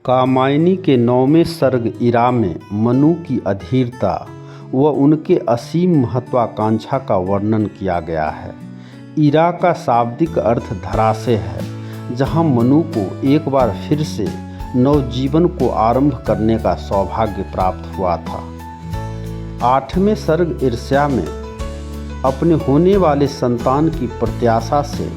कामायनी के 9वें सर्ग इरा में मनु की अधीरता व उनके असीम महत्वाकांक्षा का वर्णन किया गया है। इरा का शाब्दिक अर्थ धराशय है, जहाँ मनु को एक बार फिर से नवजीवन को आरंभ करने का सौभाग्य प्राप्त हुआ था। 8वें सर्ग ईर्ष्या में अपने होने वाले संतान की प्रत्याशा से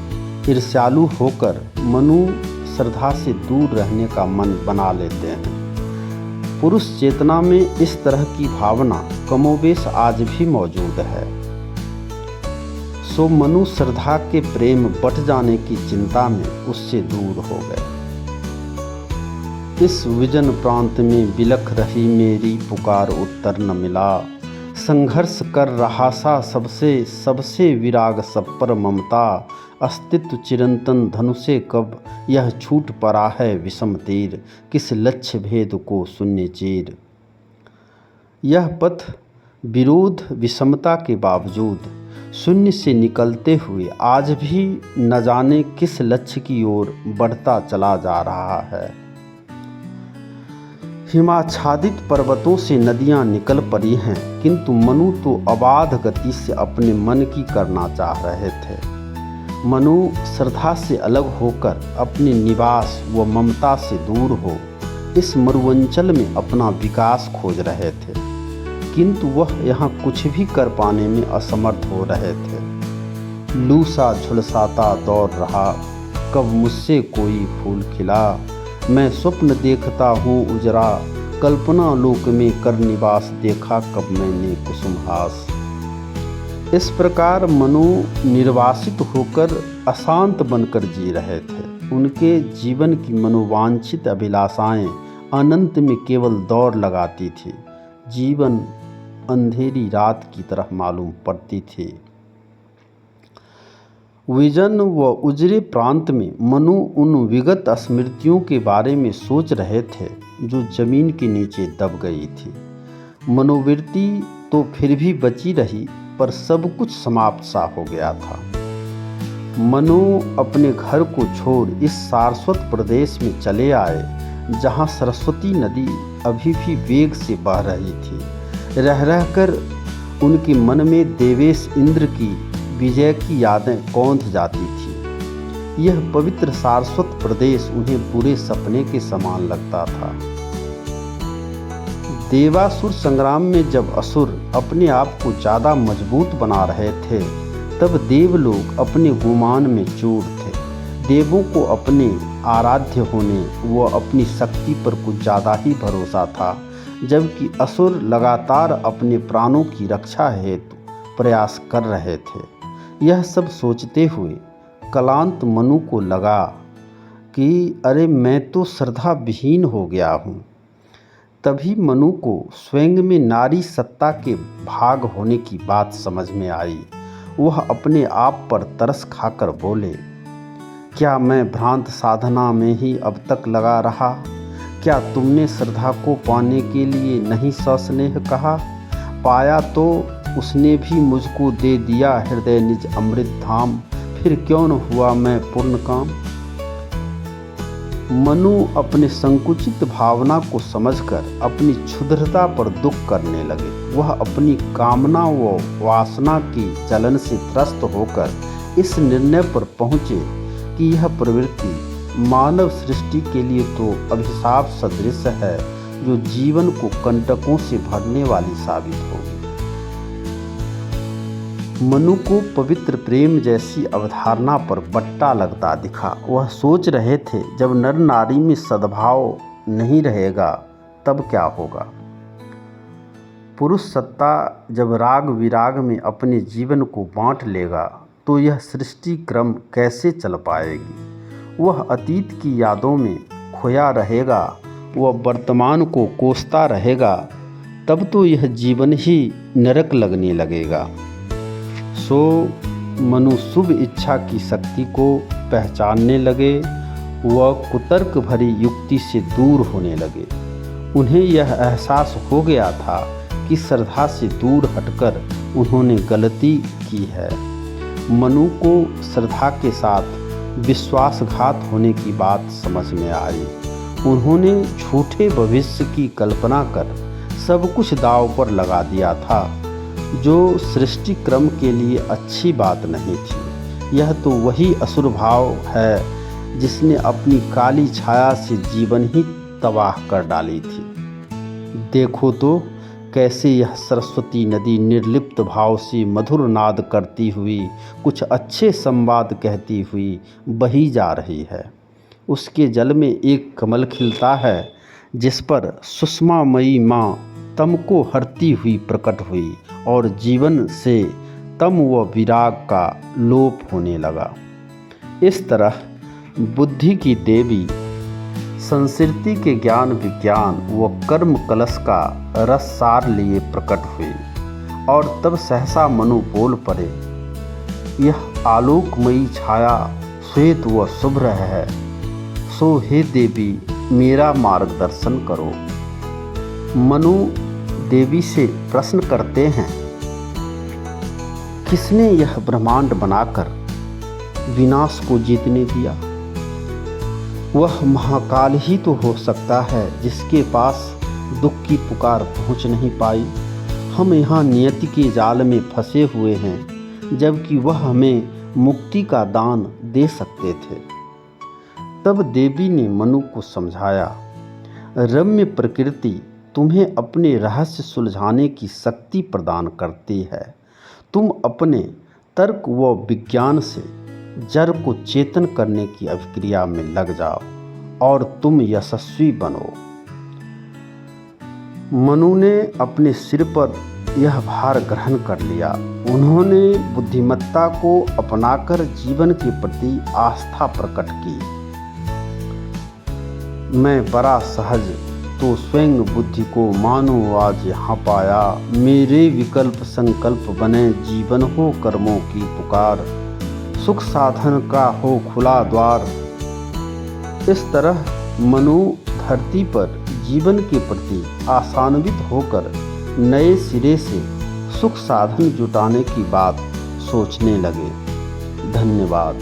ईर्ष्यालु होकर मनु श्रद्धा से दूर रहने का मन बना लेते हैं। पुरुष चेतना में इस तरह की भावना कमोबेश आज भी मौजूद है। सो मनु श्रद्धा के प्रेम बट जाने की चिंता में उससे दूर हो गए। इस विजन प्रांत में बिलख रही मेरी पुकार उत्तर न मिला, संघर्ष कर रहा सा सबसे विराग सब पर ममता, अस्तित्व चिरंतन धनुषे कब यह छूट पड़ा है विषम तीर, किस लक्ष्य भेद को शून्य चीर। यह पथ विरोध विषमता के बावजूद शून्य से निकलते हुए आज भी न जाने किस लक्ष्य की ओर बढ़ता चला जा रहा है। हिमाच्छादित पर्वतों से नदियां निकल पड़ी हैं, किंतु मनु तो अबाध गति से अपने मन की करना चाह रहे थे। मनु श्रद्धा से अलग होकर अपने निवास व ममता से दूर हो इस मरुअंचल में अपना विकास खोज रहे थे, किंतु वह यहाँ कुछ भी कर पाने में असमर्थ हो रहे थे। लू सा झुलसाता दौड़ रहा, कब मुझसे कोई फूल खिला, मैं स्वप्न देखता हूँ उजरा, कल्पना लोक में कर निवास देखा कब मैंने कुसुमहास। इस प्रकार मनु निर्वासित होकर अशांत बनकर जी रहे थे। उनके जीवन की मनोवांछित अभिलाषाएं अनंत में केवल दौड़ लगाती थी। जीवन अंधेरी रात की तरह मालूम पड़ती थी। विजन व उजरे प्रांत में मनु उन विगत स्मृतियों के बारे में सोच रहे थे जो जमीन के नीचे दब गई थी। मनोवृत्ति तो फिर भी बची रही, पर सब कुछ समाप्त सा हो गया था। मनु अपने घर को छोड़ इस सारस्वत प्रदेश में चले आए, जहाँ सरस्वती नदी अभी भी वेग से बह रही थी। रह रहकर उनके मन में देवेश इंद्र की विजय की यादें कौंध जाती थी। यह पवित्र सारस्वत प्रदेश उन्हें पूरे सपने के समान लगता था। देवासुर संग्राम में जब असुर अपने आप को ज़्यादा मजबूत बना रहे थे, तब देवलोग अपने गुमान में चूर थे। देवों को अपने आराध्य होने व अपनी शक्ति पर कुछ ज़्यादा ही भरोसा था, जबकि असुर लगातार अपने प्राणों की रक्षा हेतु प्रयास कर रहे थे। यह सब सोचते हुए कलांत मनु को लगा कि अरे मैं तो श्रद्धा विहीन हो गया हूँ। तभी मनु को स्वयं में नारी सत्ता के भाग होने की बात समझ में आई। वह अपने आप पर तरस खाकर बोले, क्या मैं भ्रांत साधना में ही अब तक लगा रहा? क्या तुमने श्रद्धा को पाने के लिए नहीं सस्नेह कहा? पाया तो उसने भी मुझको दे दिया हृदय निज अमृत धाम, फिर क्यों न हुआ मैं पूर्ण काम। मनु अपने संकुचित भावना को समझकर अपनी क्षुद्रता पर दुख करने लगे। वह अपनी कामना व वासना की जलन से त्रस्त होकर इस निर्णय पर पहुँचे कि यह प्रवृत्ति मानव सृष्टि के लिए तो अभिशाप सदृश है, जो जीवन को कंटकों से भरने वाली साबित होगी। मनु को पवित्र प्रेम जैसी अवधारणा पर बट्टा लगता दिखा। वह सोच रहे थे, जब नर नारी में सद्भाव नहीं रहेगा तब क्या होगा? पुरुष सत्ता जब राग विराग में अपने जीवन को बांट लेगा, तो यह सृष्टि क्रम कैसे चल पाएगी? वह अतीत की यादों में खोया रहेगा, वह वर्तमान को कोसता रहेगा, तब तो यह जीवन ही नरक लगने लगेगा। सो मनु शुभ इच्छा की शक्ति को पहचानने लगे व कुतर्क भरी युक्ति से दूर होने लगे। उन्हें यह एहसास हो गया था कि श्रद्धा से दूर हटकर उन्होंने गलती की है। मनु को श्रद्धा के साथ विश्वासघात होने की बात समझ में आई। उन्होंने झूठे भविष्य की कल्पना कर सब कुछ दांव पर लगा दिया था, जो सृष्टि क्रम के लिए अच्छी बात नहीं थी। यह तो वही असुर भाव है जिसने अपनी काली छाया से जीवन ही तबाह कर डाली थी। देखो तो कैसे यह सरस्वती नदी निर्लिप्त भाव से मधुर नाद करती हुई कुछ अच्छे संवाद कहती हुई बही जा रही है। उसके जल में एक कमल खिलता है जिस पर सुषमामयी माँ तम को हरती हुई प्रकट हुई और जीवन से तम व विराग का लोप होने लगा। इस तरह बुद्धि की देवी संस्कृति के ज्ञान विज्ञान व कर्म कलश का रस सार लिए प्रकट हुई और तब सहसा मनु बोल पड़े, यह आलोकमयी छाया श्वेत व शुभ्र है, सो हे देवी मेरा मार्गदर्शन करो। मनु देवी से प्रश्न करते हैं, किसने यह ब्रह्मांड बनाकर विनाश को जीतने दिया? वह महाकाल ही तो हो सकता है जिसके पास दुख की पुकार पहुंच नहीं पाई। हम यहाँ नियति के जाल में फंसे हुए हैं, जबकि वह हमें मुक्ति का दान दे सकते थे। तब देवी ने मनु को समझाया, रम्य प्रकृति तुम्हें अपने रहस्य सुलझाने की शक्ति प्रदान करती है। तुम अपने तर्क व विज्ञान से जड़ को चेतन करने की अभिक्रिया में लग जाओ और तुम यशस्वी बनो। मनु ने अपने सिर पर यह भार ग्रहण कर लिया। उन्होंने बुद्धिमत्ता को अपनाकर जीवन के प्रति आस्था प्रकट की। मैं बड़ा सहज तो स्वयं बुद्धि को मानो आज यहाँ पाया, मेरे विकल्प संकल्प बने जीवन हो कर्मों की पुकार, सुख साधन का हो खुला द्वार। इस तरह मनु धरती पर जीवन के प्रति आशान्वित होकर नए सिरे से सुख साधन जुटाने की बात सोचने लगे। धन्यवाद।